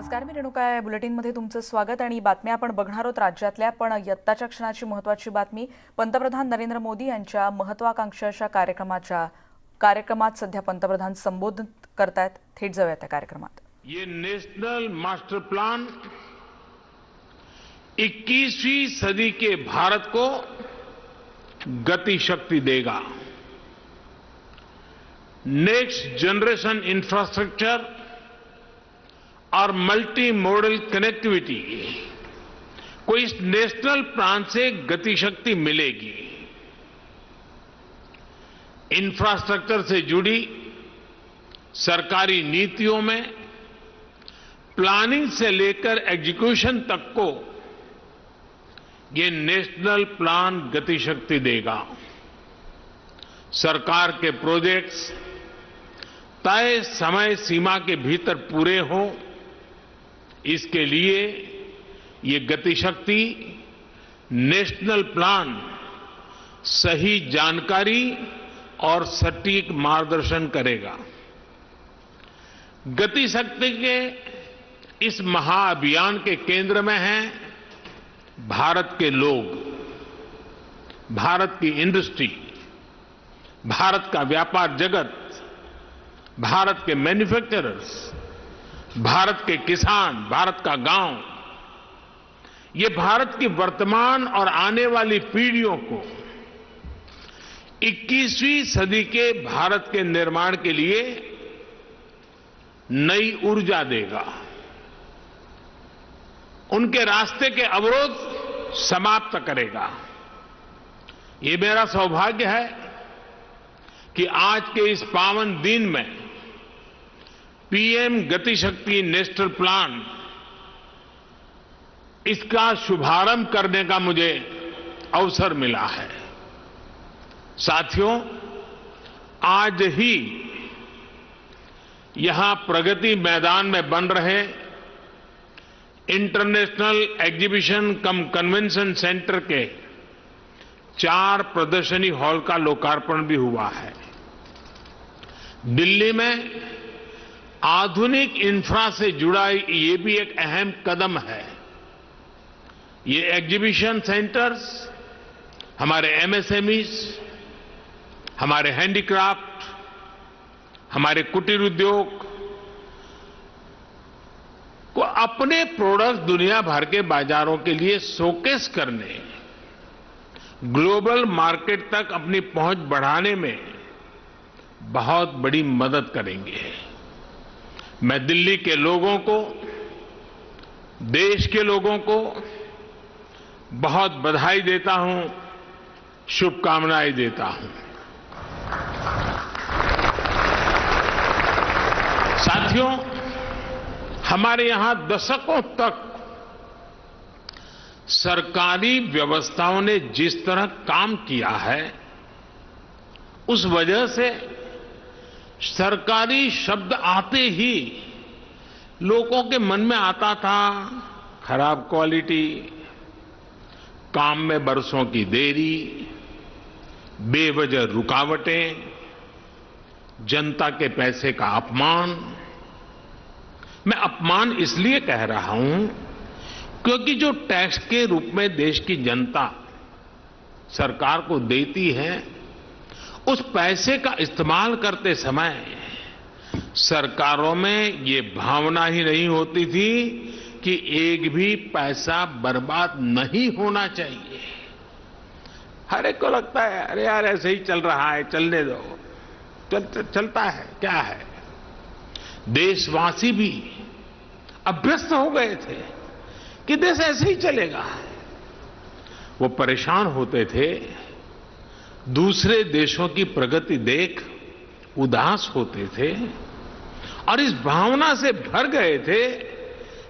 नमस्कार, मी रेणुका आहे. बुलेटिनमध्ये तुमचं स्वागत आणि बातम्या आपण बघणार आहोत राज्यातल्या. पण यत्ताच्या क्षणाची महत्त्वाची बातमी. पंतप्रधान नरेंद्र मोदी यांच्या महत्त्वाकांक्षाच्या कार्यक्रमात सध्या पंतप्रधान संबोधित करतायत. थेट जाऊया त्या कार्यक्रमात. ये नेशनल मास्टर प्लान 21वीं सदी के भारत को गति शक्ति देगा. नेक्स्ट जनरेशन इंफ्रास्ट्रक्चर और मल्टी मॉडल कनेक्टिविटी को इस नेशनल प्लान से गति शक्ति मिलेगी. इंफ्रास्ट्रक्चर से जुड़ी सरकारी नीतियों में प्लानिंग से लेकर एग्जीक्यूशन तक को ये नेशनल प्लान गति शक्ति देगा. सरकार के प्रोजेक्ट्स तय समय सीमा के भीतर पूरे हों, इसके लिए ये गति शक्ति नेशनल प्लान सही जानकारी और सटीक मार्गदर्शन करेगा. गति शक्ति के इस महाअभियान के केंद्र में हैं भारत के लोग, भारत की इंडस्ट्री, भारत का व्यापार जगत, भारत के मैन्युफैक्चरर्स, भारत के किसान, भारत का गांव. ये भारत की वर्तमान और आने वाली पीढ़ियों को 21वीं सदी के भारत के निर्माण के लिए नई ऊर्जा देगा. उनके रास्ते के अवरोध समाप्त करेगा. ये मेरा सौभाग्य है कि आज के इस पावन दिन में पीएम गति शक्ति नेशनल प्लान, इसका शुभारंभ करने का मुझे अवसर मिला है. साथियों, आज ही यहां प्रगति मैदान में बन रहे international exhibition cum convention centre के 4 प्रदर्शनी हॉल का लोकार्पण भी हुआ है. दिल्ली में आधुनिक इंफ्रा से जुड़ा ये भी एक अहम कदम है. ये एग्जीबिशन सेंटर्स हमारे एमएसएमईज, हमारे हैंडीक्राफ्ट, हमारे कुटीर उद्योग को अपने प्रोडक्ट्स दुनिया भर के बाजारों के लिए शोकेस करने, ग्लोबल मार्केट तक अपनी पहुंच बढ़ाने में बहुत बड़ी मदद करेंगे. मैं दिल्ली के लोगों को, देश के लोगों को बहुत बधाई देता हूं, शुभकामनाएं देता हूं. साथियों, हमारे यहां दशकों तक सरकारी व्यवस्थाओं ने जिस तरह काम किया है, उस वजह से सरकारी शब्द आते ही लोगों के मन में आता था खराब क्वालिटी, काम में बरसों की देरी, बेवजह रुकावटें, जनता के पैसे का अपमान. मैं अपमान इसलिए कह रहा हूं क्योंकि जो टैक्स के रूप में देश की जनता सरकार को देती है, उस पैसे का इस्तेमाल करते समय सरकारों में ये भावना ही नहीं होती थी कि एक भी पैसा बर्बाद नहीं होना चाहिए. हर एक को लगता है अरे यार ऐसे ही चल रहा है, चलने दो, चलता है, क्या है. देशवासी भी अभ्यस्त हो गए थे कि देश ऐसे ही चलेगा. वो परेशान होते थे, दूसरे देशों की प्रगति देख उदास होते थे और इस भावना से भर गए थे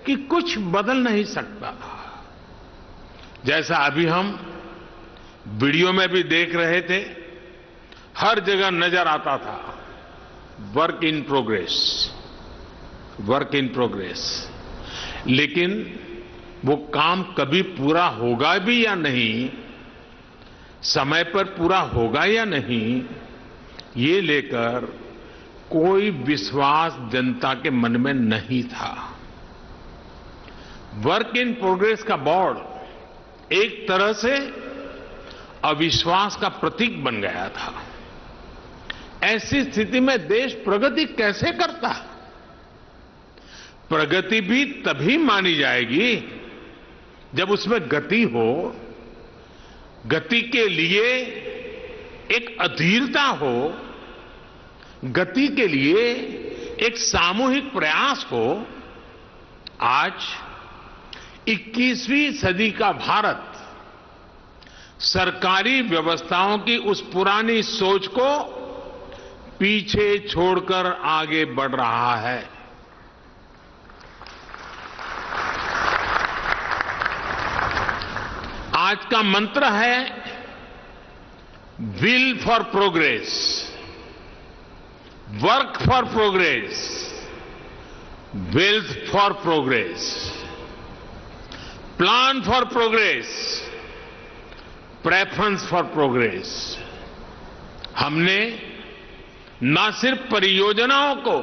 कि कुछ बदल नहीं सकता. जैसा अभी हम वीडियो में भी देख रहे थे, हर जगह नजर आता था work in progress, work in progress. लेकिन वो काम कभी पूरा होगा भी या नहीं, समय पर पूरा होगा या नहीं, ये लेकर कोई विश्वास जनता के मन में नहीं था. वर्क इन प्रोग्रेस का बोर्ड एक तरह से अविश्वास का प्रतीक बन गया था। ऐसी स्थिति में देश प्रगति कैसे करता? प्रगति भी तभी मानी जाएगी जब उसमें गति हो, गति के लिए एक अधीरता हो, गति के लिए एक सामूहिक प्रयास हो। आज 21वीं सदी का भारत सरकारी व्यवस्थाओं की उस पुरानी सोच को पीछे छोड़कर आगे बढ़ रहा है। आज का मंत्र है will for progress, work for progress, wealth for progress, plan for progress, preference for progress. हमने न सिर्फ परियोजनाओं को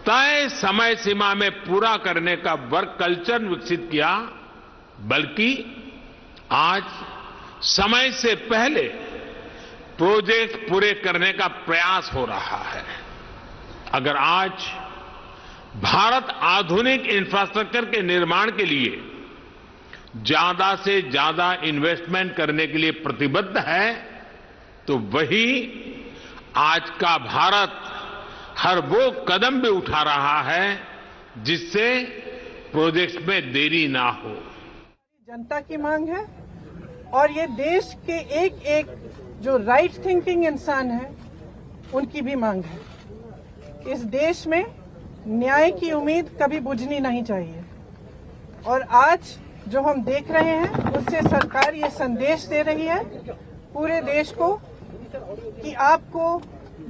तय समय सीमा में पूरा करने का वर्क कल्चर विकसित किया, बल्कि आज समय से पहले प्रोजेक्ट पूरे करने का प्रयास हो रहा है। अगर आज भारत आधुनिक इंफ्रास्ट्रक्चर के निर्माण के लिए ज्यादा से ज्यादा इन्वेस्टमेंट करने के लिए प्रतिबद्ध है, तो वही आज का भारत हर वो कदम भी उठा रहा है जिससे प्रोजेक्ट्स में देरी ना हो। जनता की मांग है और ये देश के एक एक जो राइट थिंकिंग इंसान है उनकी भी मांग है। इस देश में न्याय की उम्मीद कभी बुझनी नहीं चाहिए और आज जो हम देख रहे हैं उससे सरकार ये संदेश दे रही है पूरे देश को कि आपको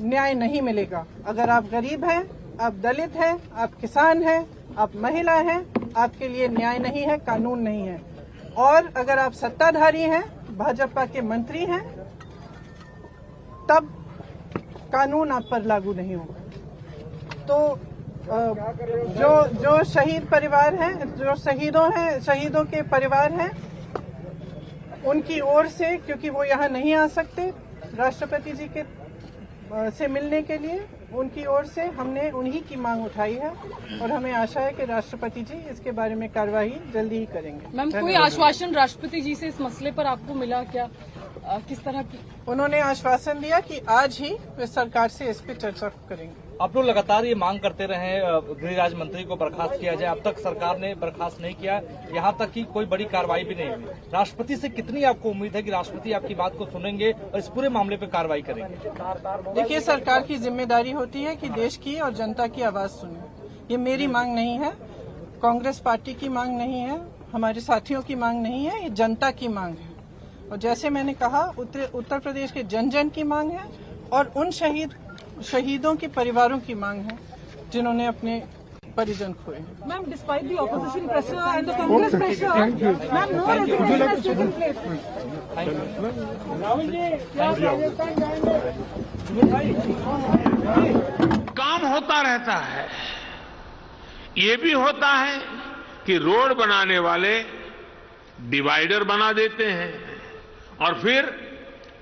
न्याय नहीं मिलेगा। अगर आप गरीब हैं, आप दलित हैं, आप किसान हैं, आप महिला हैं, आपके लिए न्याय नहीं है, कानून नहीं है। और अगर आप सत्ताधारी हैं, भाजपा के मंत्री हैं, तब कानून आप पर लागू नहीं होगा। तो जो शहीद परिवार हैं, जो शहीदों के परिवार हैं, उनकी ओर से, क्योंकि वो यहाँ नहीं आ सकते राष्ट्रपति जी के से मिलने के लिए, उनकी ओर से हमने उन्हीं की मांग उठाई है और हमें आशा है कि राष्ट्रपति जी इसके बारे में कार्रवाई जल्दी ही करेंगे। मैम, कोई आश्वासन राष्ट्रपति जी से इस मसले पर आपको मिला क्या? किस तरह की? उन्होंने आश्वासन दिया कि आज ही वे सरकार से इस पर चर्चा करेंगे। आप लोग लगातार ये मांग करते रहे गृह राज्य मंत्री को बर्खास्त किया जाए, अब तक सरकार ने बर्खास्त नहीं किया, यहाँ तक कि कोई बड़ी कार्रवाई भी नहीं हुई। राष्ट्रपति से कितनी आपको उम्मीद है कि राष्ट्रपति आपकी बात को सुनेंगे और इस पूरे मामले पर कार्रवाई करेंगे? देखिए, सरकार की जिम्मेदारी होती है कि देश की और जनता की आवाज सुने। ये मेरी मांग नहीं है, कांग्रेस पार्टी की मांग नहीं है, हमारे साथियों की मांग नहीं है, ये जनता की मांग है। और जैसे मैंने कहा, उत्तर प्रदेश के जन जन की मांग है और उन शहीदों के परिवारों की मांग है जिन्होंने अपने परिजन खोए। Ma'am, despite the opposition pressure and the Congress pressure, ma'am, no resignation has taken place. Rahul ji, क्या राजस्थान जाएंगे? काम होता रहता है। ये भी होता है कि रोड बनाने वाले डिवाइडर बना देते हैं और फिर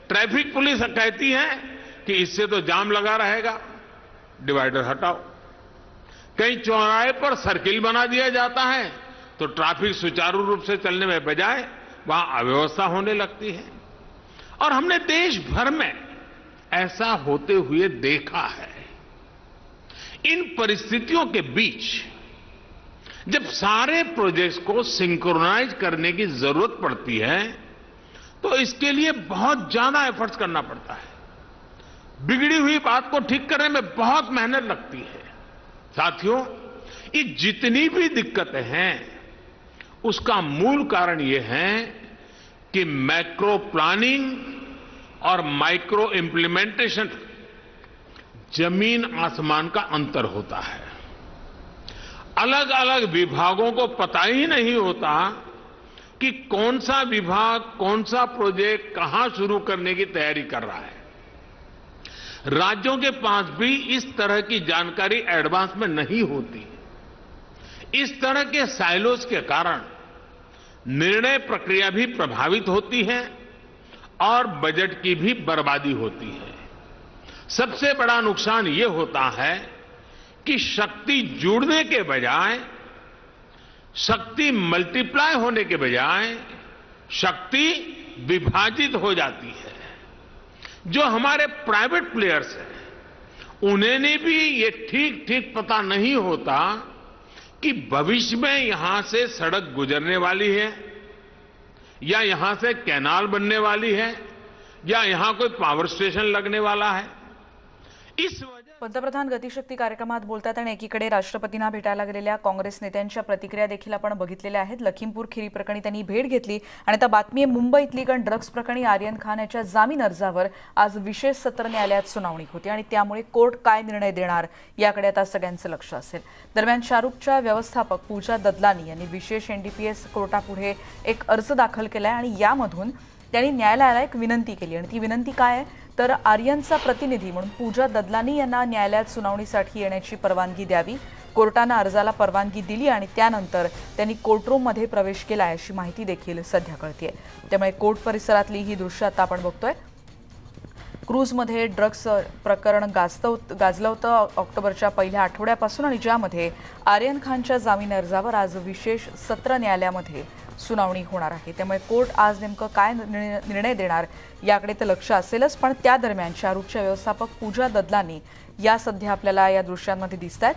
ट्रैफिक पुलिस कहती है कि इससे तो जाम लगा रहेगा, डिवाइडर हटाओ। कहीं चौराहे पर सर्किल बना दिया जाता है तो ट्रैफिक सुचारू रूप से चलने में बजाय वहां अव्यवस्था होने लगती है। और हमने देश भर में ऐसा होते हुए देखा है। इन परिस्थितियों के बीच जब सारे प्रोजेक्ट्स को सिंक्रोनाइज करने की जरूरत पड़ती है तो इसके लिए बहुत ज्यादा एफर्ट्स करना पड़ता है। बिगड़ी हुई बात को ठीक करने में बहुत मेहनत लगती है। साथियों, ये जितनी भी दिक्कतें हैं उसका मूल कारण ये है कि मैक्रो प्लानिंग और माइक्रो इम्प्लीमेंटेशन जमीन आसमान का अंतर होता है। अलग अलग विभागों को पता ही नहीं होता कि कौन सा विभाग कौन सा प्रोजेक्ट कहां शुरू करने की तैयारी कर रहा है। राज्यों के पास भी इस तरह की जानकारी एडवांस में नहीं होती। इस तरह के साइलोस के कारण निर्णय प्रक्रिया भी प्रभावित होती है और बजट की भी बर्बादी होती है। सबसे बड़ा नुकसान ये होता है कि शक्ति जुड़ने के बजाय, शक्ति मल्टीप्लाई होने के बजाय शक्ति विभाजित हो जाती है। जो हमारे प्राइवेट प्लेयर्स हैं उन्हें भी ये ठीक ठीक पता नहीं होता कि भविष्य में यहां से सड़क गुजरने वाली है या यहां से कैनाल बनने वाली है या यहां कोई पॉवर स्टेशन लगने वाला है। इस वजह पंतप्रधान गतिशक्ती कार्यक्रमात बोलतात आणि एकीकडे राष्ट्रपतींना भेटायला गेलेल्या काँग्रेस नेत्यांच्या प्रतिक्रिया देखील आपण बघितलेल्या आहेत। लखीमपूर खिरी प्रकरणी त्यांनी भेट घेतली आणि आता बातमी आहे मुंबईतली, कारण ड्रग्ज प्रकरणी आर्यन खान याच्या जामीन अर्जावर आज विशेष सत्र न्यायालयात सुनावणी होती आणि त्यामुळे कोर्ट काय निर्णय देणार याकडे आता सगळ्यांचं लक्ष असेल। दरम्यान शाहरुखच्या व्यवस्थापक पूजा ददलानी यांनी विशेष एनडीपीएस कोर्टापुढे एक अर्ज दाखल केलाय आणि यामधून त्यांनी न्यायालयाला एक विनंती केली आणि ती विनंती काय आहे तर आर्यनचा प्रतिनिधी म्हणून पूजा ददलानी यांना न्यायालयात सुनावणीसाठी येण्याची परवानगी द्यावी। कोर्टानं अर्जाला परवानगी दिली आणि त्यानंतर त्यांनी कोर्टरूममध्ये प्रवेश केला अशी माहिती देखील सध्या कळतेय। त्यामुळे कोर्ट परिसरातली ही दृश्य आता आपण बघतोय। क्रूजमध्ये ड्रग्ज प्रकरण गाजलं होतं ऑक्टोबरच्या पहिल्या आठवड्यापासून आणि ज्यामध्ये आर्यन खानच्या जामीन अर्जावर आज विशेष सत्र न्यायालयामध्ये सुनावणी होणार आहे। त्यामुळे कोर्ट आज नेमकं काय निर्णय देणार याकडे तर लक्ष असेलच, पण त्या दरम्यान शाहरुखच्या व्यवस्थापक पूजा ददलानी या सध्या आपल्याला या दृश्यांमध्ये दिसतात।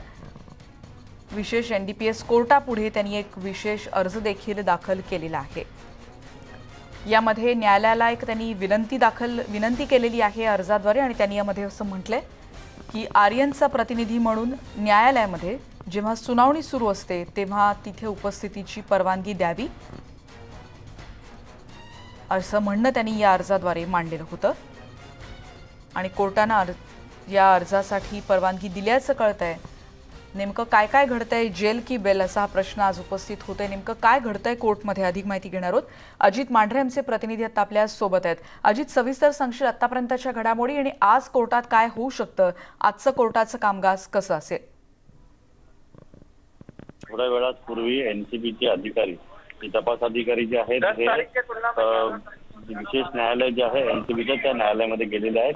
विशेष एनडीपीएस कोर्टापुढे त्यांनी एक विशेष अर्ज देखील दाखल केलेला आहे। यामध्ये न्यायालयाला एक त्यांनी विनंती केलेली आहे अर्जाद्वारे आणि त्यांनी यामध्ये असं म्हटलंय की आर्यनचा प्रतिनिधी म्हणून न्यायालयामध्ये जेव्हा सुनावणी सुरू असते तेव्हा तिथे उपस्थितीची परवानगी द्यावी असं म्हणणं त्यांनी या अर्जाद्वारे मांडलेलं होतं आणि कोर्टानं या अर्जासाठी परवानगी दिल्याचं कळतंय। नेमकं काय काय घडतंय, जेल की बेल असा हा प्रश्न आज उपस्थित होतोय। नेमकं काय घडतंय कोर्टमध्ये अधिक माहिती घेणार आहोत। अजित मांढरे आमचे प्रतिनिधी आता आपल्या सोबत आहेत। अजित, सविस्तर सांगशील आतापर्यंतच्या घडामोडी आणि आज कोर्टात काय होऊ शकतं, आजचं कोर्टाचं कामकाज कसं असेल? थोड्या वेळापूर्वी एनसीबीचे अधिकारी, तपास अधिकारी जे आहेत हे विशेष न्यायालय जे आहे एनसीबीच्या त्या न्यायालयामध्ये गेलेले आहेत।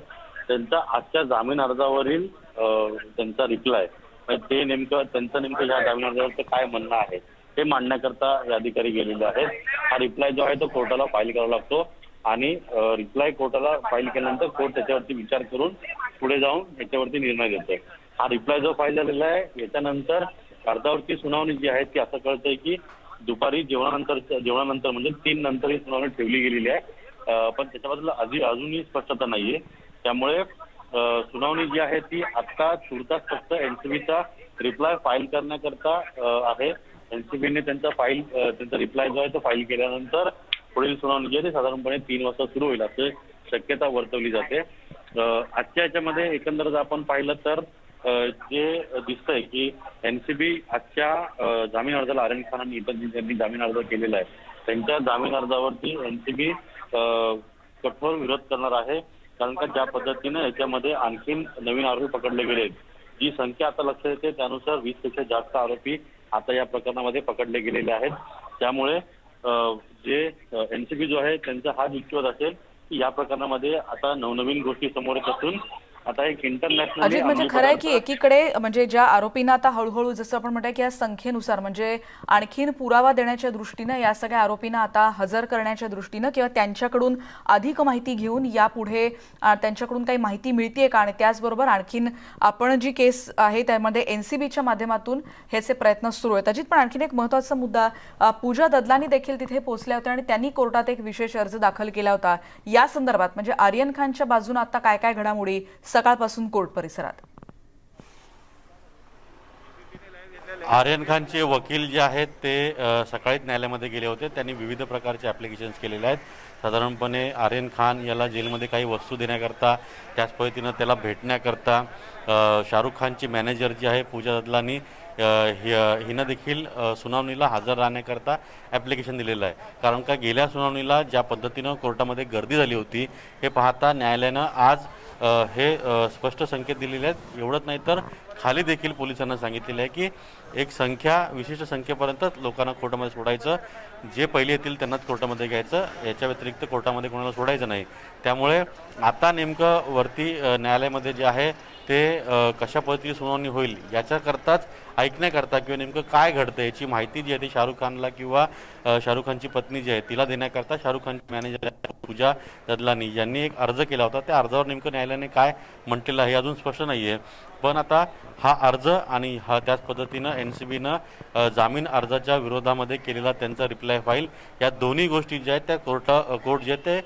त्यांचा आजच्या जामीन अर्जावरील त्यांचा रिप्लाय, ते त्यांचं या जामीन अर्जावरचं काय म्हणणं आहे ते मांडण्याकरता हे अधिकारी गेलेले आहेत। हा रिप्लाय जो आहे तो कोर्टाला फाईल करावा लागतो आणि रिप्लाय कोर्टाला फाईल केल्यानंतर कोर्ट त्याच्यावरती विचार करून पुढे जाऊन याच्यावरती निर्णय देते। हा रिप्लाय जो फाईल झालेला आहे याच्यानंतर अर्जावरची सुनावणी जी आहे ती असं कळतंय की दुपारी जेवणानंतर म्हणजे 3 नंतर ही सुनावणी ठेवली गेलेली आहे, पण त्याच्याबद्दल अजूनही स्पष्टता नाहीये। त्यामुळे सुनावणी जी आहे ती आता तुर्तास फक्त एनसीबीचा रिप्लाय फाईल करण्याकरता आहे। एनसीबीने त्यांचा रिप्लाय जो आहे तो फाईल केल्यानंतर पुढील सुनावणी जी आहे ती साधारणपणे 3 वाजता सुरू होईल अशी शक्यता वर्तवली जाते। आजच्या याच्यामध्ये एकंदरच आपण पाहिलं तर जे दिसतंय की एनसीबी आजच्या जामीन अर्जाला आर्यन खान आणि इतर ज्यांनी जामीन अर्ज केलेला आहे त्यांच्या जामीन अर्जावरती एनसीबी कठोर विरोध करणार आहे, कारण का ज्या पद्धतीने याच्यामध्ये आणखीन नवीन आरोपी पकडले गेले, जी संख्या आता लक्षात येते त्यानुसार 20 पेक्षा जास्त आरोपी आता या प्रकरणामध्ये पकडले गेलेले आहेत। त्यामुळे जे एनसीबी जो आहे त्यांचा हा विश्वास असेल की या प्रकरणामध्ये आता नवनवीन गोष्टी समोर येत असून आता एक इंटरनॅशनल अजित, म्हणजे खरं आहे की एकीकडे म्हणजे ज्या आरोपींना आता हळूहळू जसं आपण म्हणताय की या संख्येनुसार म्हणजे आणखीन पुरावा देण्याच्या दृष्टीनं या सगळ्या आरोपींना आता हजर करण्याच्या दृष्टीनं किंवा त्यांच्याकडून अधिक माहिती घेऊन यापुढे त्यांच्याकडून काही माहिती मिळतेय का, आणि त्याचबरोबर आणखीन आपण जी केस आहे त्यामध्ये एनसीबीच्या माध्यमातून ह्याचे प्रयत्न सुरू आहेत। अजित, पण आणखीन एक महत्त्वाचा मुद्दा, पूजा ददलानी देखील तिथे पोहोचल्या होत्या आणि त्यांनी कोर्टात एक विशेष अर्ज दाखल केला होता या संदर्भात, म्हणजे आर्यन खानच्या बाजूने आता काय काय घडामोडी सकाळपासून कोर्ट परिसरात? आर्यन खानचे वकील जे आहेत ते सकाळीच न्यायालयामध्ये गेले होते। त्यांनी विविध प्रकारचे ॲप्लिकेशन्स केलेले आहेत। साधारणपणे आर्यन खान याला जेलमध्ये काही वस्तू देण्याकरता, त्याच पद्धतीनं त्याला भेटण्याकरता शाहरुख खानची मॅनेजर जी आहे पूजा ददलानी हिनं देखील सुनावणीला हजर राहण्याकरता ॲप्लिकेशन दिलेलं आहे। कारण का गेल्या सुनावणीला ज्या पद्धतीनं कोर्टामध्ये गर्दी झाली होती हे पाहता न्यायालयानं आज हे स्पष्ट संकेत दिलेले आहेत. एवढंच नाही तर खाली देखील पोलिसांना सांगितलेलं आहे की एक विशिष्ट संख्येपर्यंतच लोकांना कोर्टामध्ये सोडायचं, जे पहिले येतील त्यांनाच कोर्टामध्ये घ्यायचं, याच्या व्यतिरिक्त कोर्टामध्ये कोणाला सोडायचं नाही. त्यामुळे आता नेमकं वरती न्यायालयामध्ये जे आहे ते कशा पद्धतीची सुनावणी होईल याच्याकरताच ऐकण्याकरता किंवा नेमकं काय घडतं याची माहिती जी आहे ती शाहरुख खानला किंवा शाहरुख खानची पत्नी जी आहे तिला देण्याकरता शाहरुख खानची मॅनेजर पूजा ददलानी यांनी एक अर्ज केला होता. त्या अर्जावर नेमकं न्यायालयाने काय म्हटलेलं आहे अजून स्पष्ट नाही आहे. पण आता हा अर्ज आणि त्याच पद्धतीनं NCBनं जामीन अर्जाच्या विरोधामध्ये केलेला त्यांचा रिप्लाय फाईल या दोन्ही गोष्टी ज्या आहेत त्या कोर्ट जे ते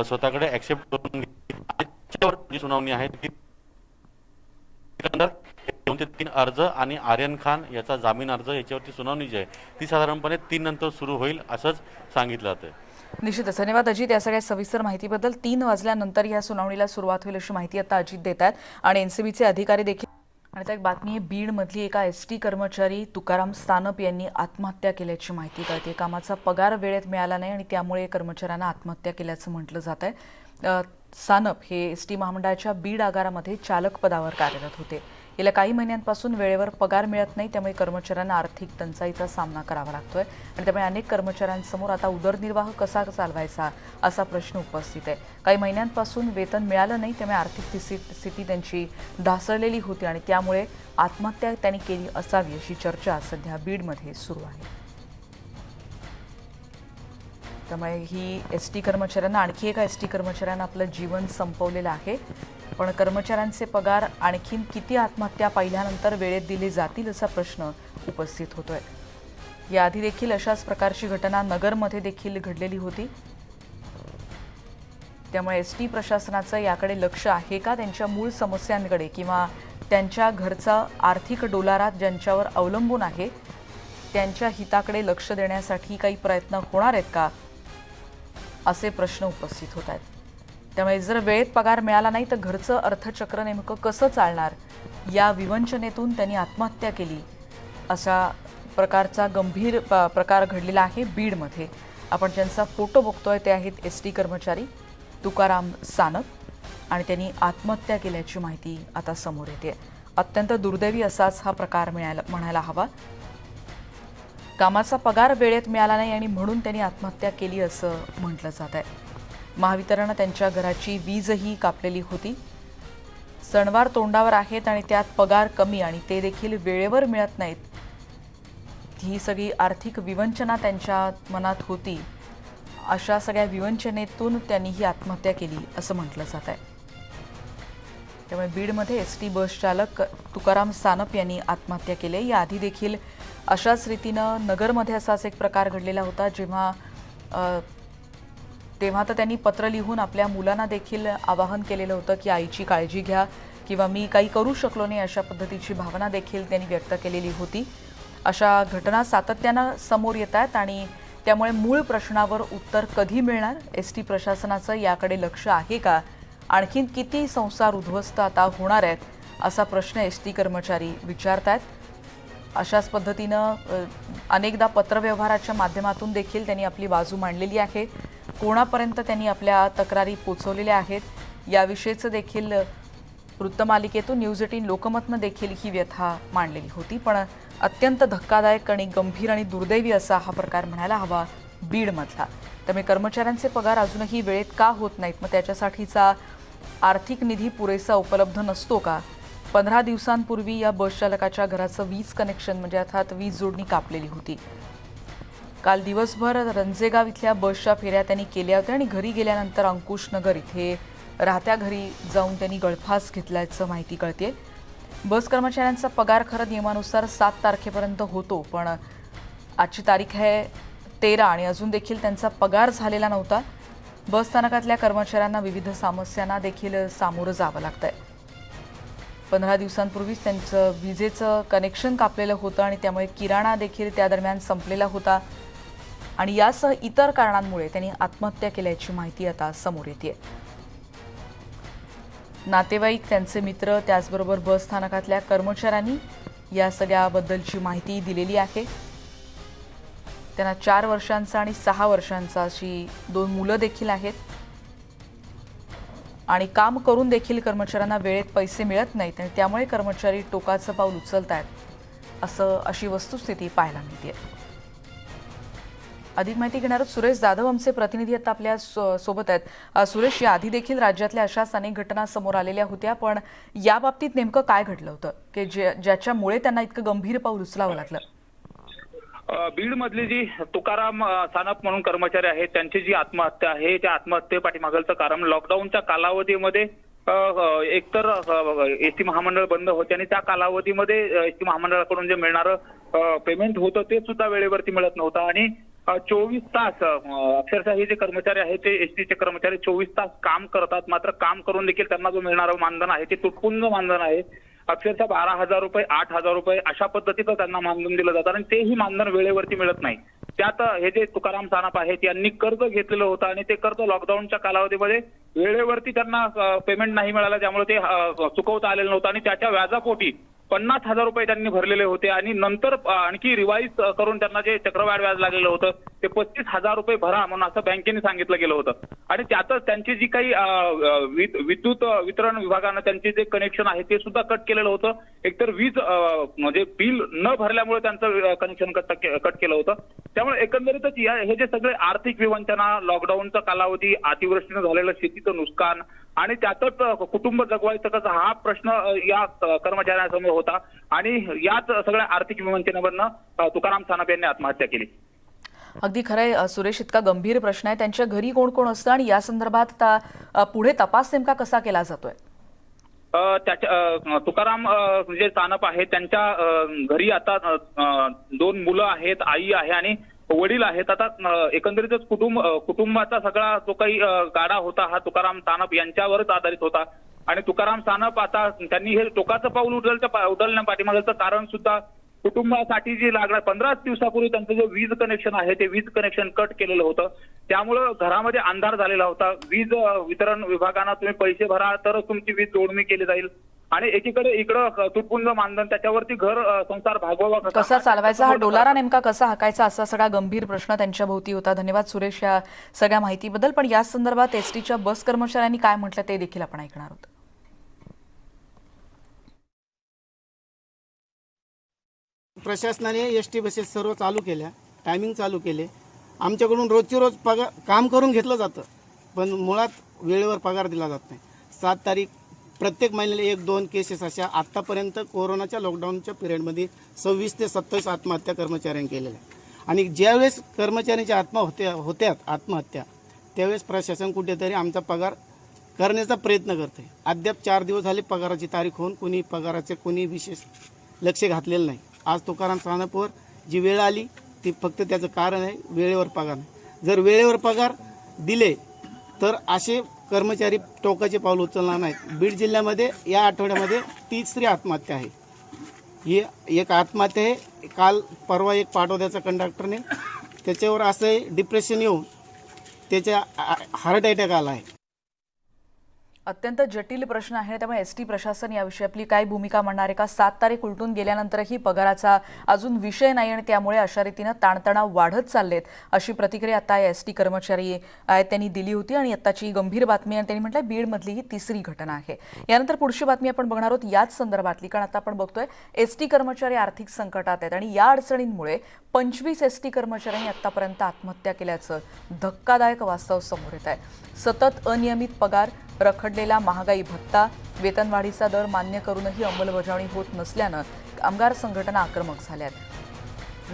स्वतःकडे ॲक्सेप्ट करून त्याच्यावर जी सुनावणी आहे ती 2 ते 3 अर्ज आणि आर्यन खान याचा जामीन अर्ज याच्यावरती सुनावणी जी आहे ती साधारणपणे 3 नंतर सुरू होईल असंच सांगितलं जातं. निश्चितच धन्यवाद अजित, या सगळ्या सविस्तर माहितीबद्दल. 3 वाजल्यानंतर या सुनावणीला सुरुवात होईल अशी माहिती आता अजित देत आहेत आणि NCBचे अधिकारी देखील. आणि आता एक बातमी आहे, बीडमधली एका ST कर्मचारी तुकाराम सानप यांनी आत्महत्या केल्याची माहिती कळते. कामाचा पगार वेळेत मिळाला नाही आणि त्यामुळे कर्मचाऱ्यांना आत्महत्या केल्याचं म्हटलं जात आहे. सानप हे ST महामंडळाच्या बीड आगारामध्ये चालक पदावर कार्यरत होते. गेल्या काही महिन्यांपासून वेळेवर पगार मिळत नाही, त्यामुळे कर्मचाऱ्यांना आर्थिक टंचाईचा सामना करावा लागतोय आणि त्यामुळे अनेक कर्मचाऱ्यांसमोर आता उदरनिर्वाह कसा चालवायचा असा प्रश्न उपस्थित आहे. काही महिन्यांपासून वेतन मिळालं नाही, त्यामुळे आर्थिक स्थिती त्यांची ढासळलेली होती आणि त्यामुळे आत्महत्या त्यांनी केली असावी अशी चर्चा सध्या बीडमध्ये सुरू आहे. त्यामुळे ही ST कर्मचाऱ्यांना आणखी एका ST कर्मचाऱ्यांना आपलं जीवन संपवलेलं आहे. पण कर्मचाऱ्यांचे पगार आणखीन किती आत्महत्या पाहिल्यानंतर वेळेत दिले जातील असा प्रश्न उपस्थित होतोय. याआधी देखील अशाच प्रकारची घटना नगरमध्ये देखील घडलेली होती. त्यामुळे ST प्रशासनाचं याकडे लक्ष आहे का, त्यांच्या मूळ समस्यांकडे किंवा त्यांच्या घरचा आर्थिक डोलारा ज्यांच्यावर अवलंबून आहे त्यांच्या हिताकडे लक्ष देण्यासाठी काही प्रयत्न होणार आहेत का, असे प्रश्न उपस्थित होत आहेत. त्यामुळे जर वेळेत पगार मिळाला नाही तर घरचं अर्थचक्र नेमकं कसं चालणार, या विवंचनेतून त्यांनी आत्महत्या केली अशा प्रकारचा गंभीर प्रकार घडलेला आहे बीडमध्ये. आपण ज्यांचा फोटो बघतोय ते आहेत ST कर्मचारी तुकाराम सानप आणि त्यांनी आत्महत्या केल्याची माहिती आता समोर येते. अत्यंत दुर्दैवी असाच हा प्रकार म्हणायला हवा. कामाचा पगार वेळेत मिळाला नाही आणि म्हणून त्यांनी आत्महत्या केली असं म्हटलं जात आहे. महावितरणनं त्यांच्या घराची वीजही कापलेली होती. सणवार तोंडावर आहेत आणि त्यात पगार कमी आणि ते देखील वेळेवर मिळत नाहीत. ही सगळी आर्थिक विवंचना त्यांच्या मनात होती. अशा सगळ्या विवंचनेतून त्यांनी ही आत्महत्या केली असं म्हटलं जात आहे. त्यामुळे बीडमध्ये ST बस चालक तुकाराम सानप यांनी आत्महत्या केली. याआधी देखील अशाच रीतीनं नगरमध्ये असाच एक प्रकार घडलेला होता, तेव्हा तर त्यांनी पत्र लिहून आपल्या मुलांना देखील आवाहन केलेलं होतं की आईची काळजी घ्या किंवा मी काही करू शकलो नाही अशा पद्धतीची भावना देखील त्यांनी व्यक्त केलेली होती. अशा घटना सातत्यानं समोर येत आहेत आणि त्यामुळे मूळ प्रश्नावर उत्तर कधी मिळणार, ST प्रशासनाचं याकडे लक्ष आहे का, आणखीन किती संसार उद्ध्वस्त आता होणार आहेत असा प्रश्न ST कर्मचारी विचारतात. अशाच पद्धतीनं अनेकदा पत्रव्यवहाराच्या माध्यमातून देखील त्यांनी आपली बाजू मांडलेली आहे. कोणापर्यंत त्यांनी आपल्या तक्रारी पोचवलेल्या आहेत याविषयीचं देखील वृत्तमालिकेतून न्यूज18 लोकमतनं देखील ही व्यथा मांडलेली होती. पण अत्यंत धक्कादायक आणि गंभीर आणि दुर्दैवी असा हा प्रकार म्हणायला हवा बीडमधला. त्यामुळे कर्मचाऱ्यांचे पगार अजूनही वेळेत का होत नाहीत, मग त्याच्यासाठीचा आर्थिक निधी पुरेसा उपलब्ध नसतो का. 15 दिवसांपूर्वी या बस चालकाच्या घराचं वीज कनेक्शन म्हणजे अर्थात वीज जोडणी कापलेली होती. काल दिवसभर रंजेगाव इथल्या बसच्या फेऱ्या त्यांनी केल्या होत्या आणि घरी गेल्यानंतर अंकुशनगर इथे राहत्या घरी जाऊन त्यांनी गळफास घेतल्याचं माहिती कळते. बस कर्मचाऱ्यांचा पगार खरं नियमानुसार 7 तारखेपर्यंत होतो, पण आजची तारीख आहे 13 आणि अजून देखील त्यांचा पगार झालेला नव्हता. बस स्थानकातल्या कर्मचाऱ्यांना विविध समस्यांना देखील सामोरं जावं लागतंय. 15 दिवसांपूर्वीच त्यांचं विजेचं कनेक्शन कापलेलं होतं आणि त्यामुळे किराणा देखील त्या दरम्यान संपलेला होता आणि यासह इतर कारणांमुळे त्यांनी आत्महत्या केल्याची माहिती आता समोर येते. नातेवाईक, त्यांचे मित्र, त्याचबरोबर बस स्थानकातल्या कर्मचाऱ्यांनी या सगळ्याबद्दलची माहिती दिलेली आहे. त्यांना 4 वर्षांचा आणि 6 वर्षांचा अशी 2 मुलं देखील आहेत. आणि काम करून देखील कर्मचाऱ्यांना वेळेत पैसे मिळत नाहीत आणि त्यामुळे कर्मचारी टोकाचं पाऊल उचलतायत अशी वस्तुस्थिती पाहायला मिळते. अधिक माहिती घेणार सुरेश जाधव आमचे प्रतिनिधी आता आपल्या सोबत आहेत. सुरेश, याआधी देखील राज्यातल्या अशाच अनेक घटना समोर आलेल्या होत्या, पण या बाबतीत नेमकं काय घडलं होतं की ज्याच्यामुळे त्यांना इतकं गंभीर पाऊल उचलावं लागलं? बीड मधली जी तुकाराम सानप म्हणून कर्मचारी आहेत त्यांची जी आत्महत्या आहे त्या आत्महत्येपाठीमागचं कारण लॉकडाऊनच्या कालावधीमध्ये एकतर एसटी महामंडळ बंद होते आणि त्या कालावधीमध्ये एसटी महामंडळाकडून जे मिळणारं पेमेंट होतं ते सुद्धा वेळेवरती मिळत नव्हतं आणि 24 तास अक्षरशः हे जे कर्मचारी आहेत ते एसटीचे कर्मचारी 24 तास काम करतात, मात्र काम करून देखील त्यांना जो मिळणारं मानधन आहे ते तुटपुंज मानधन आहे. अक्षरशः 12,000 रुपये 8,000 रुपये अशा पद्धतीचं त्यांना मानधन दिलं जातं आणि तेही मानधन वेळेवरती मिळत नाही. त्यात हे जे तुकाराम सानप आहेत यांनी कर्ज घेतलेलं होतं आणि ते कर्ज लॉकडाऊनच्या कालावधीमध्ये वेळेवरती त्यांना पेमेंट नाही मिळालं, त्यामुळे ते चुकवता आलेलं नव्हतं आणि त्याच्या व्याजापोटी 50,000 रुपये त्यांनी भरलेले होते आणि नंतर आणखी रिवाईज करून त्यांना जे चक्रवाढ व्याज लागलेलं होतं ते 35,000 रुपये भरा म्हणून असं बँकेने सांगितलं गेलं होतं. आणि त्यातच त्यांची जी काही विद्युत वितरण विभागानं त्यांचे जे कनेक्शन आहे ते सुद्धा कट केलेलं होतं. एकतर वीज म्हणजे बिल न भरल्यामुळे त्यांचं कनेक्शन कट केलं होतं. त्यामुळे एकंदरीतच हे जे सगळे आर्थिक विवंचना, लॉकडाऊनचा कालावधी, अतिवृष्टीनं झालेलं शेतीचं नुकसान आणि त्यातच कुटुंब जगवायचं कसं हा प्रश्न या कर्मचाऱ्यांसमोर होता आणि याच सगळ्या आर्थिक विवंचनेवरनं तुकाराम सानप यांनी आत्महत्या केली. अगदी खरंय सुरेश, इतका गंभीर प्रश्न आहे. त्यांच्या घरी कोण कोण असतं आणि या संदर्भात पुढे तपास नेमका कसा केला जातोय? त्याच्या तुकाराम जे सानप आहे त्यांच्या घरी आता 2 मुलं आहेत, आई आहे आणि वडील आहेत. आता एकंदरीतच कुटुंबाचा सगळा जो काही गाडा होता हा तुकाराम सानप यांच्यावरच आधारित होता आणि तुकाराम सानप आता त्यांनी हे टोकाचं पाऊल उचलण्यापाठीमागचं कारण सुद्धा कुटुंबासाठी जी लागणार 15 दिवसापूर्वी त्यांचं जे वीज कनेक्शन आहे ते वीज कनेक्शन कट केलेलं होतं. त्यामुळं घरामध्ये अंधार झालेला होता. वीज वितरण विभागानं तुम्ही पैसे भरा तरच तुमची वीज जोडणी केली जाईल आणि एकीकडे इकडं तुटपुंज मानधन त्याच्यावरती घर संसार भागवावा कसा चालवायचा, हा डोलारा नेमका कसा हाकायचा, असा सगळा गंभीर प्रश्न त्यांच्या भोवती होता. धन्यवाद सुरेश या सगळ्या माहितीबद्दल. पण या संदर्भात एसटीच्या बस कर्मचाऱ्यांनी काय म्हटलं ते देखील आपण ऐकणार आहोत. प्रशासनाने एसटी बसेस सर्व चालू केल्या, टायमिंग चालू केले. आमच्याकडून रोजची रोज पगार काम करून घेतलं जातं पण मुळात वेळेवर पगार दिला जात नाही. 7 तारीख प्रत्येक महिन्याला 1-2 केसेस अशा आत्तापर्यंत कोरोनाच्या लॉकडाऊनच्या पिरियडमध्ये 26 ते 27 आत्महत्या कर्मचाऱ्यांनी केलेल्या. आणि ज्यावेळेस कर्मचाऱ्यांच्या आत्महत्या त्यावेळेस प्रशासन कुठेतरी आमचा पगार करण्याचा प्रयत्न करते. अद्याप 4 दिवस झाले पगाराची तारीख होऊन कोणी विशेष लक्ष घातलेलं नाही. आज तुकाराम सानपवर जी वेळ आली ती फक्त त्याचं कारण आहे वेळेवर पगार नाही. जर वेळेवर पगार दिले तर असे कर्मचारी टोकाचे पाऊल उचलणार नाहीत. बीड जिल्ह्यामध्ये या आठवड्यामध्ये 3री आत्महत्या आहे. ही एक आत्महत्या आहे. काल परवा एक पाटोद्याचा कंडक्टरने त्याच्यावर असं डिप्रेशन येऊन त्याच्या हार्ट अटॅक आला आहे. अत्यंत जटिल प्रश्न आहे, त्यामुळे एसटी प्रशासन याविषयी आपली काय भूमिका मांडणार आहे का? 7 तारीख उलटून गेल्यानंतरही पगाराचा अजून विषय नाही आणि त्यामुळे अशा रीतीनं ताणतणाव वाढत चाललेत, अशी प्रतिक्रिया आता एसटी कर्मचारी आहेत त्यांनी दिली होती. आणि आत्ताची गंभीर बातमी आणि त्यांनी म्हटलं बीडमधली ही 3री घटना आहे. यानंतर पुढची बातमी आपण बघणार आहोत याच संदर्भातली, कारण आता आपण बघतोय एसटी कर्मचारी आर्थिक संकटात आहेत आणि या अडचणींमुळे 25 एसटी कर्मचाऱ्यांनी आतापर्यंत आत्महत्या केल्याचं धक्कादायक वास्तव समोर येत आहे. सतत अनियमित पगार, रखडलेला महागाई भत्ता, वेतनवाढीचा दर मान्य करूनही अंमलबजावणी होत नसल्यानं कामगार संघटना आक्रमक झाल्यात.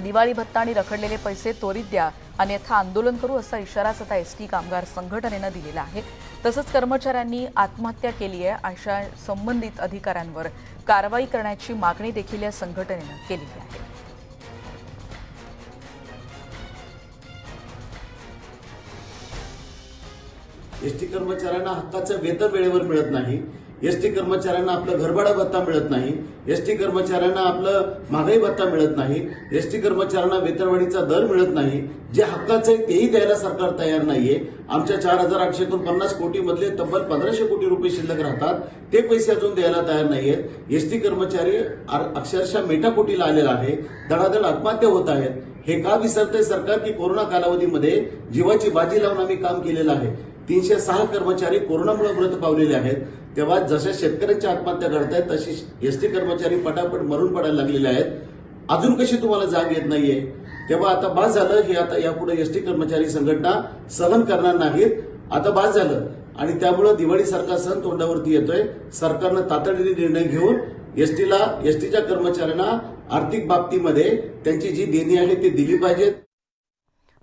दिवाळी भत्ता आणि रखडलेले पैसे त्वरित द्या अन्यथा आंदोलन करू असा इशाराच आता एसटी कामगार संघटनेनं दिलेला आहे. तसंच कर्मचाऱ्यांनी आत्महत्या केली आहे अशा संबंधित अधिकाऱ्यांवर कारवाई करण्याची मागणी देखील या संघटनेनं केलेली आहे. एसटी कर्मचाऱ्यांना हक्काचं वेतन वेळेवर मिळत नाही. एसटी कर्मचाऱ्यांना आपलं घरभाडा भत्ता मिळत नाही. एसटी कर्मचाऱ्यांना आपलं महागाई भत्ता मिळत नाही, एसटी कर्मचाऱ्यांना वेतनवाढीचा दर मिळत नाही, जे हक्काचं आहे तेही द्यायला सरकार तयार नाहीये. आमच्या 4,850 कोटी मधले तब्बल 1,500 कोटी रुपये शिल्लक राहतात, ते पैसे अजून द्यायला तयार नाहीयेत. एसटी कर्मचारी अक्षरशः मेटाकोटीला आलेला आहे, धडाधड आत्महत्या होत आहेत. हे का विसरतंय सरकार की कोरोना कालावधीमध्ये जीवाची बाजी लावून आम्ही काम केलेलं आहे. 306 कर्मचारी कोरोनामुळे मृत पावलेले आहेत. तेव्हा जशा शेतकऱ्यांच्या आत्महत्या घडतायत तशी एसटी कर्मचारी पटापट मरून पडायला लागलेले आहेत. अजून कशी तुम्हाला जाग येत नाहीये? तेव्हा आता बाद झालं, हे आता यापुढे एसटी कर्मचारी संघटना सहन करणार नाहीत. आता बाद झालं आणि त्यामुळे दिवाळीसारखा सण तोंडावरती येतोय. सरकारनं तातडीने निर्णय घेऊन एसटीच्या कर्मचाऱ्यांना आर्थिक बाबतीमध्ये त्यांची जी देणी आहे ती दिली पाहिजेत.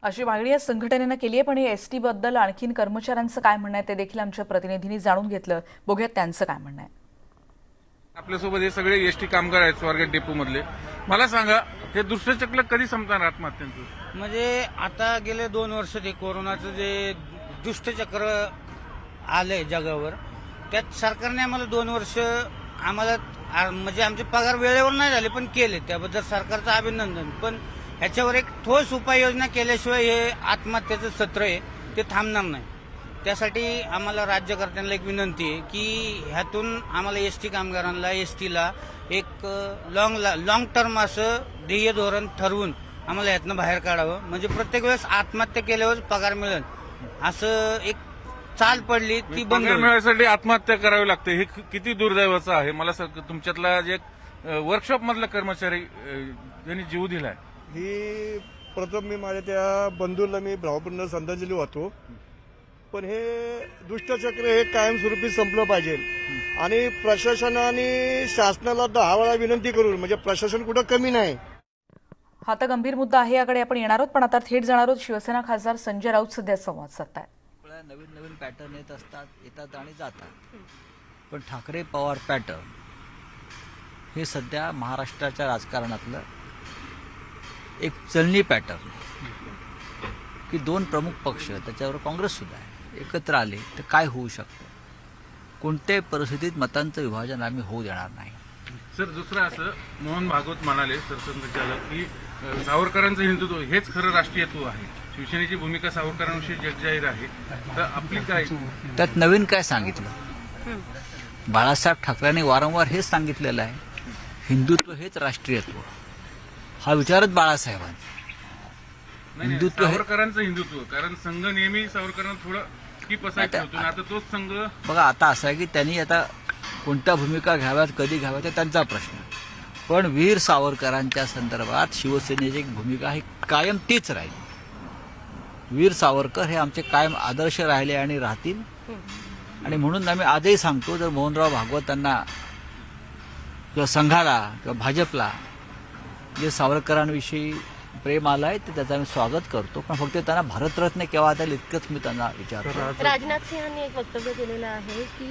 अशी मागणी या संघटनेनं केली आहे. पण एसटी बद्दल आणखीन कर्मचाऱ्यांचं काय म्हणणं आहे ते देखील आमच्या प्रतिनिधींनी जाणून घेतलं. बघूयात त्यांचं काय म्हणणं आहे. आपल्यासोबत हे सगळे एसटी कामगार आहेत स्वारगेट डेपो मधले. मला सांगा, हे दुष्टचक्र कधी संपणार आत्महत्यांचं? म्हणजे आता गेले 2 वर्ष ते कोरोनाचं जे दुष्टचक्र आलंय जगावर, त्यात सरकारने आम्हाला 2 वर्ष म्हणजे आमचे पगार वेळेवर नाही झाले पण केले, त्याबद्दल सरकारचं अभिनंदन. पण ह्याच्यावर एक ठोस उपाययोजना केल्याशिवाय हे आत्महत्येचं सत्र आहे ते थांबणार नाही. त्यासाठी आम्हाला राज्यकर्त्यांना एक विनंती आहे की ह्यातून आम्हाला एसटी कामगारांना, एसटीला एक लॉंग टर्म असं ध्येय धोरण ठरवून आम्हाला यातनं बाहेर काढावं. म्हणजे प्रत्येक वेळेस आत्महत्या केल्यावर पगार मिळेल असं एक चाल पडली ती बंद मिळण्यासाठी आत्महत्या करावी लागते. हे किती दुर्दैवाचं आहे. मला तुमच्यातला जे वर्कशॉप मधला कर्मचारी ज्यांनी जीव दिलाय, ही प्रथम मी माझ्या त्या बंधूला मी भावपूर्ण श्रद्धांजली वाहतो. पण हे दुष्टचक्र हे कायमस्वरूपी संपलं पाहिजे आणि प्रशासनाने शासनाला 10 वेळा विनंती करून, म्हणजे प्रशासन कुठं कमी नाही. हा तर गंभीर मुद्दा आहे, याकडे आपण येणार आहोत. पण आता थेट जाणार आहोत. शिवसेना खासदार संजय राऊत सध्या संवाद साधतायत. नवीन पॅटर्न येतात आणि जातात. पण ठाकरे पवार पॅटर्न हे सध्या महाराष्ट्राच्या राजकारणातलं एक चलनी पॅटर्न, की 2 प्रमुख पक्ष, त्याच्यावर काँग्रेस सुद्धा आहे, एकत्र आले तर काय होऊ शकतं. कोणत्याही परिस्थितीत मतांचं विभाजन आम्ही होऊ देणार नाही. सर, दुसरं असं मोहन भागवत म्हणाले, सरसंघचालक, की सावरकरांचं हिंदुत्व हेच खरं राष्ट्रीयत्व आहे. शिवसेनेची भूमिका सावरकरांविषयी जगजाहीर आहे, तर आपली काय? त्यात नवीन काय सांगितलं? बाळासाहेब ठाकरेंनी वारंवार हेच सांगितलेलं आहे, हिंदुत्व हेच राष्ट्रीयत्व. हा विचारच बाळासाहेबांचा. हिंदुत्व सावरकरांचं हिंदुत्व, कारण संघ नेहमी सावरकरांना थोडं कीप असायचं होतं. आता तोच संघ बघा, आता असं आहे की त्यांनी आता कोणत्या भूमिका घ्याव्यात, कधी घ्याव्यात, ते त्यांचा प्रश्न. पण वीर सावरकरांच्या संदर्भात शिवसेनेची एक भूमिका ही कायम तीच राहील. वीर सावरकर हे आमचे कायम आदर्श राहिले आणि राहतील. आणि म्हणून आम्ही आजही सांगतो, जर मोहनराव भागवतांना किंवा संघाला किंवा भाजपला जे सावरकरांविषयी प्रेम आलंय ते त्याचं आम्ही स्वागत करतो. पण फक्त त्यांना भारतरत्न केव्हा आता इतकंच मी त्यांना विचारतो. राजनाथ सिंहांनी एक वक्तव्य केलेलं आहे की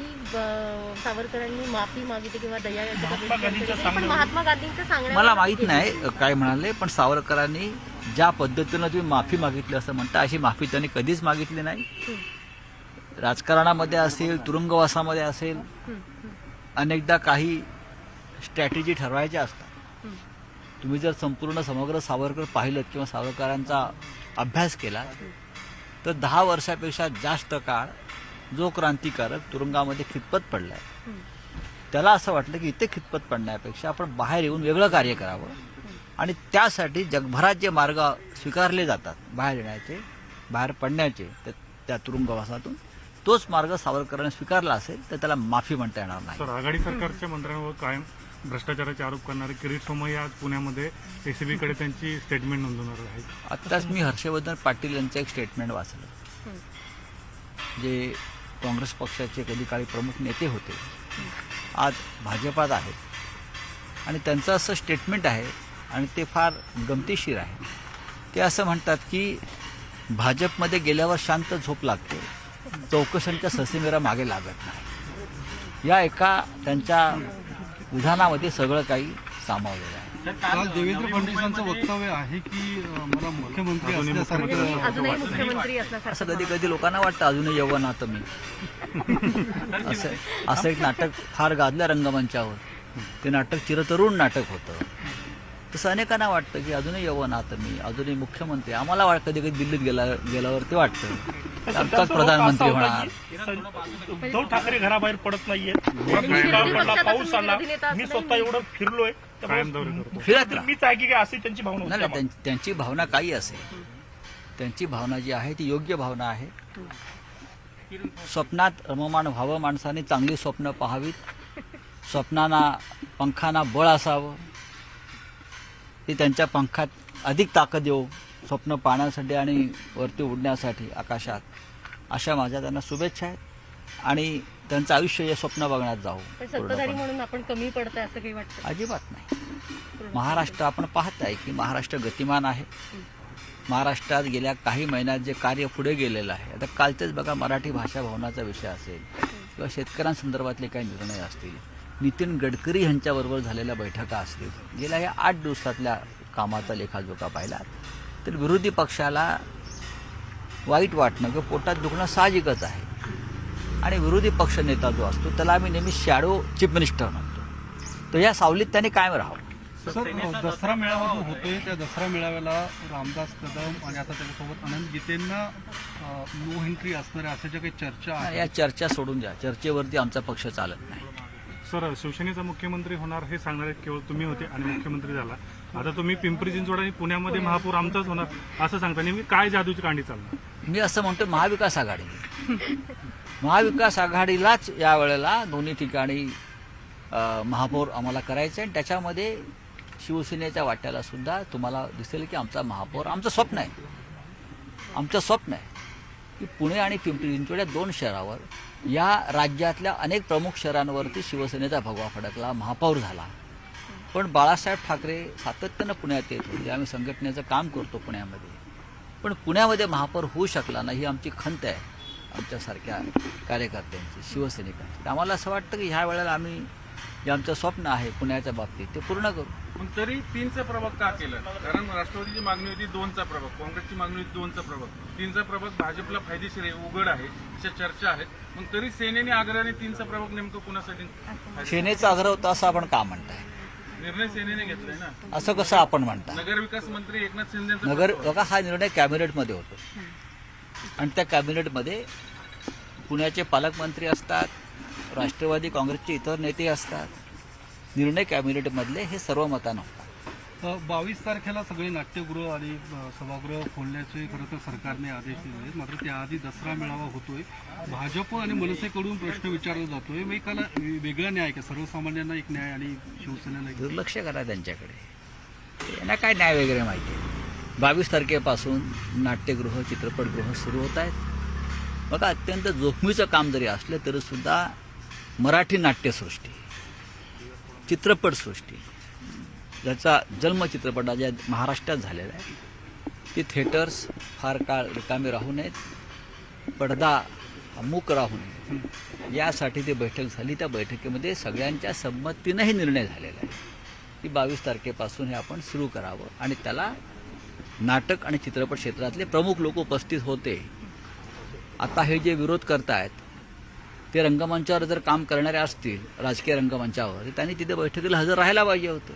सावरकरांनी माफी मागितली किंवा दया पण महात्मा गांधींचं सांगणं मला माहित नाही काय म्हणाले. पण सावरकरांनी ज्या पद्धतीनं तुम्ही माफी मागितली असं म्हणता, अशी माफी त्यांनी कधीच मागितली नाही. राजकारणामध्ये असेल, तुरुंगवासामध्ये असेल, अनेकदा काही स्ट्रॅटेजी ठरवायच्या असतात. तुम्ही जर संपूर्ण समग्र सावरकर पाहिलं किंवा सावरकरांचा अभ्यास केला तर 10 वर्षापेक्षा जास्त काळ जो क्रांतिकारक तुरुंगामध्ये खितपत पडलाय, त्याला असं वाटलं की इथे खितपत पडण्यापेक्षा आपण बाहेर येऊन वेगळं कार्य करावं. आणि त्यासाठी जगभरात जे मार्ग स्वीकारले जातात बाहेर येण्याचे, बाहेर पडण्याचे, त्या तुरुंगवासातून तोच मार्ग सावरकरांनी स्वीकारला असेल तर त्याला माफी म्हणता येणार नाही. आघाडी सरकारच्या मंत्र्यांवर कायम भ्रष्टाचाराचे आरोप करणारे किरीट सोमय्या आज पुण्यामध्ये एसीबीकडे त्यांची स्टेटमेंट नोंदवणार आहेत. आत्ताच मी हर्षवर्धन पाटील यांचं एक स्टेटमेंट वाचलं, जे काँग्रेस पक्षाचे कधी काळी प्रमुख नेते होते, आज भाजपात आहेत. आणि त्यांचं असं स्टेटमेंट आहे आणि ते फार गमतीशीर आहे. ते असं म्हणतात की भाजपमध्ये गेल्यावर शांत झोप लागते, चौकशांच्या ससेमेरा मागे लागत नाही. या एका त्यांच्या विधानामध्ये सगळं काही सामावलेलं आहे. काल देवेंद्र फडणवीसांचं वक्तव्य आहे की मला मुख्यमंत्री असं कधी कधी लोकांना वाटतं अजूनही यव्वन आता मी. असं एक नाटक फार गाजलं रंगमंचावर. ते नाटक चिरतरुण नाटक होतं. तसं अनेकांना वाटतं की अजूनही यवनात मी, अजूनही मुख्यमंत्री. आम्हाला कधी कधी दिल्लीत गेल्यावर ते वाटतं आमचाच प्रधानमंत्री होणार. उद्धव ठाकरे घराबाहेर पडत नाहीये. पाऊस आला, मी स्वतः एवढं फिरलोय, फिरत मीच आहे की काय अशी त्यांची भावना नाही, त्यांची भावना काही असेल, त्यांची भावना जी आहे ती योग्य भावना आहे. स्वप्नात रममाण व्हावं, माणसाने चांगली स्वप्न पाहावीत, स्वप्नांना पंखांना बळ असावं, ती त्यांच्या पंखात अधिक ताकद येऊ स्वप्न पाहण्यासाठी आणि वरती उडण्यासाठी आकाशात, अशा माझ्या त्यांना शुभेच्छा आहेत. आणि त्यांचं आयुष्य हे स्वप्न बघण्यात जाऊ. सत्ताधारी म्हणून आपण कमी पडतंय असं काही वाटतं? अजिबात नाही. महाराष्ट्र आपण पाहत आहे की महाराष्ट्र गतिमान आहे. महाराष्ट्रात गेल्या काही महिन्यात जे कार्य पुढे गेलेलं आहे, आता कालचेच बघा मराठी भाषा भवनाचा विषय असेल किंवा शेतकऱ्यांसंदर्भातले काही निर्णय असतील, नितीन गडकरी यांच्याबरोबर झालेल्या बैठका असतील, गेल्या या 8 दिवसातल्या कामाचा लेखाजोखा पाहिला तर विरोधी पक्षाला वाईट वाटणं किंवा पोटात दुखणं साहजिकच आहे. आणि विरोधी पक्ष नेता जो असतो त्याला आम्ही नेहमी शॅडो चीफ मिनिस्टर म्हणतो. तर या सावलीत त्यांनी कायम राहावं. दसरा मेळावा जो होतोय त्या दसरा मेळाव्याला रामदास कदम आणि आता त्याच्यासोबत अनंत गीतेंना नो एंट्री असणाऱ्या अशा ज्या काही चर्चा आहेत, या चर्चा सोडून द्या. चर्चेवरती आमचा पक्ष चालत नाही. सर, शिवसेनेचा मुख्यमंत्री होणार हे सांगणारे केवळ तुम्ही होते आणि मुख्यमंत्री झाला. आता तुम्ही पिंपरी चिंचवड आणि पुण्यामध्ये महापौर आमचाच होणार असं सांगता, नेहमी काय जादूची कांडी चालणार? मी असं म्हणतो महाविकास आघाडी, महाविकास आघाडीलाच यावेळेला दोन्ही ठिकाणी महापौर आम्हाला करायचं आहे. आणि त्याच्यामध्ये शिवसेनेच्या वाट्याला सुद्धा तुम्हाला दिसेल की आमचा महापौर, आमचं स्वप्न आहे, आमचं स्वप्न आहे की पुणे आणि पिंपरी चिंचवड या 2 शहरावर, या राज्यातल्या अनेक प्रमुख शहरांवरती शिवसेनेचा भगवा फडकला, महापौर झाला. पण बाळासाहेब ठाकरे सातत्यानं पुण्यात येत होते. आम्ही संघटनेचं काम करतो पुण्यामध्ये, पण पुण्यामध्ये महापौर होऊ शकला नाही, ही आमची खंत आहे आमच्यासारख्या कार्यकर्त्यांची, शिवसैनिकांची. आम्हाला असं वाटतं की ह्या वेळेला आम्ही जे आमचं स्वप्न आहे पुण्याच्या बाबतीत ते पूर्ण करू. पण तरी 3चा प्रभाग का केला? कारण राष्ट्रवादीची मागणी होती 2चा प्रभाग, काँग्रेसची मागणी होती 2चा प्रभाग, 3चा प्रभाग भाजपला फायदेशीर आहे, उघड आहे, अशा चर्चा आहेत. मग तरी सेनेने आग्रहाने 3चा प्रभाग नेमकं कुणासाठी? सेनेचा आग्रह होता असं आपण का म्हणताय? निर्णय सेनेने घेतलाय ना. असं कसं आपण म्हणता? नगरविकास मंत्री एकनाथ शिंदे बघा, हा निर्णय कॅबिनेटमध्ये होतो आणि त्या कॅबिनेटमध्ये पुण्याचे पालकमंत्री असतात, राष्ट्रवादी काँग्रेसचे इतर नेते असतात. निर्णय कॅबिनेटमधले हे सर्व मतानं होतात. 22 तारखेला सगळे नाट्यगृह आणि सभागृह खोलण्याचे खरं तर सरकारने आदेश दिले आहेत. मात्र त्याआधी दसरा मेळावा होतोय. भाजप आणि मनसेकडून प्रश्न विचारला जातोय, मग एकाला वेगळा न्याय का? सर्वसामान्यांना एक न्याय आणि शिवसेनेला एक. दुर्लक्ष करा त्यांच्याकडे, यांना काय न्याय वगैरे माहिती आहे. 22 तारखेपासून नाट्यगृह, चित्रपटगृह सुरू होत आहेत. बघा, अत्यंत जोखमीचं काम जरी असलं तरीसुद्धा मराठी नाट्यसृष्टी, चित्रपटसृष्टी, ज्याचा जन्म चित्रपटाच्या महाराष्ट्रात झालेला आहे, ती थिएटर्स फार काळ रिकामे राहू नयेत, पडदा मूक राहू नये, यासाठी ती बैठक झाली. त्या बैठकीमध्ये सगळ्यांच्या संमतीनंही निर्णय झालेला आहे की 22 तारखेपासून हे आपण सुरू करावं. आणि त्याला नाटक आणि चित्रपट क्षेत्रातले प्रमुख लोक उपस्थित होते. आता हे जे विरोध करतायत ते रंगमंचावर जर काम करणारे असतील, राजकीय रंगमंचावर, तर त्यांनी तिथे बैठकीला हजर राहायला पाहिजे होतं.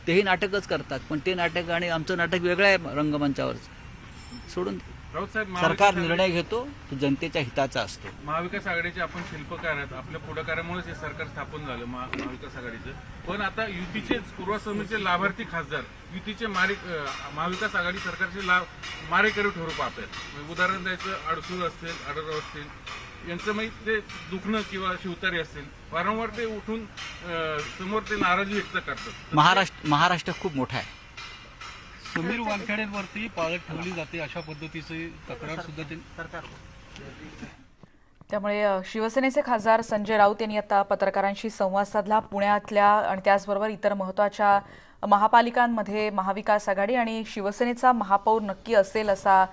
तेही नाटकच करतात, पण ते नाटक आणि आमचं नाटक वेगळं आहे रंगमंचावरचं. सोडून सरकार निर्णय घेतो तो जनतेच्या हिताचा असतो. महाविकास आघाडीचे आपण शिल्पकार आहेत, आपल्या पुढाकारामुळेच हे सरकार स्थापन झालं महाविकास आघाडीचं. पण आता युतीचे पूर्व समितीचे लाभार्थी खासदार युतीचे महाविकास आघाडी सरकारचे मारेकरी ठरू पाहतात. उदाहरण द्यायचं, अडसूळ असतील, आढळराव असतील, यांचं माहीत ते दुखणं किंवा शिवतारी असतील, वारंवार ते उठून समोर ते नाराजी व्यक्त करतात. महाराष्ट्र खूप मोठा आहे. समीर वानखेडेंवरती पाळत ठेवली जाते अशा पद्धतीची तक्रार सुद्धा सरकार. त्यामुळे शिवसेनेचे खासदार संजय राऊत यांनी आता पत्रकारांशी संवाद साधला. पुण्यातल्या आणि त्याचबरोबर इतर महत्त्वाच्या महापालिकांमध्ये महाविकास आघाडी आणि शिवसेनेचा महापौर नक्की असेल असा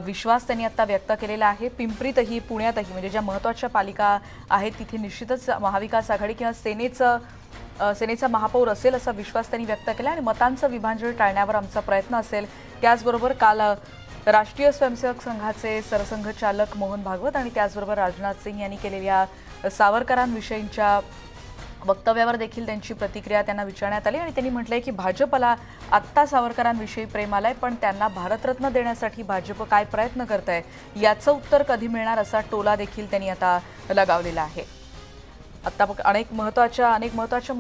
विश्वास त्यांनी आता व्यक्त केलेला आहे. पिंपरीतही पुण्यातही म्हणजे ज्या महत्त्वाच्या पालिका आहेत तिथे निश्चितच महाविकास आघाडी किंवा सेनेचा महापौर असेल असा विश्वास त्यांनी व्यक्त केला. आणि मतांचं विभाजन टाळण्यावर आमचा प्रयत्न असेल. त्याचबरोबर काल राष्ट्रीय स्वयंसेवक संघाचे सरसंघचालक मोहन भागवत आणि त्याचबरोबर राजनाथ सिंह यांनी केलेल्या सावरकरांविषयीच्या वक्तव्यावर देखील त्यांची प्रतिक्रिया त्यांना विचारण्यात आली आणि त्यांनी म्हटलंय की भाजपला आत्ता सावरकरांविषयी प्रेम आलंय, पण त्यांना भारतरत्न देण्यासाठी भाजप काय प्रयत्न करत आहे याचं उत्तर कधी मिळणार असा टोला देखील त्यांनी आता लगावलेला आहे. आता अनेक महत्त्वाच्या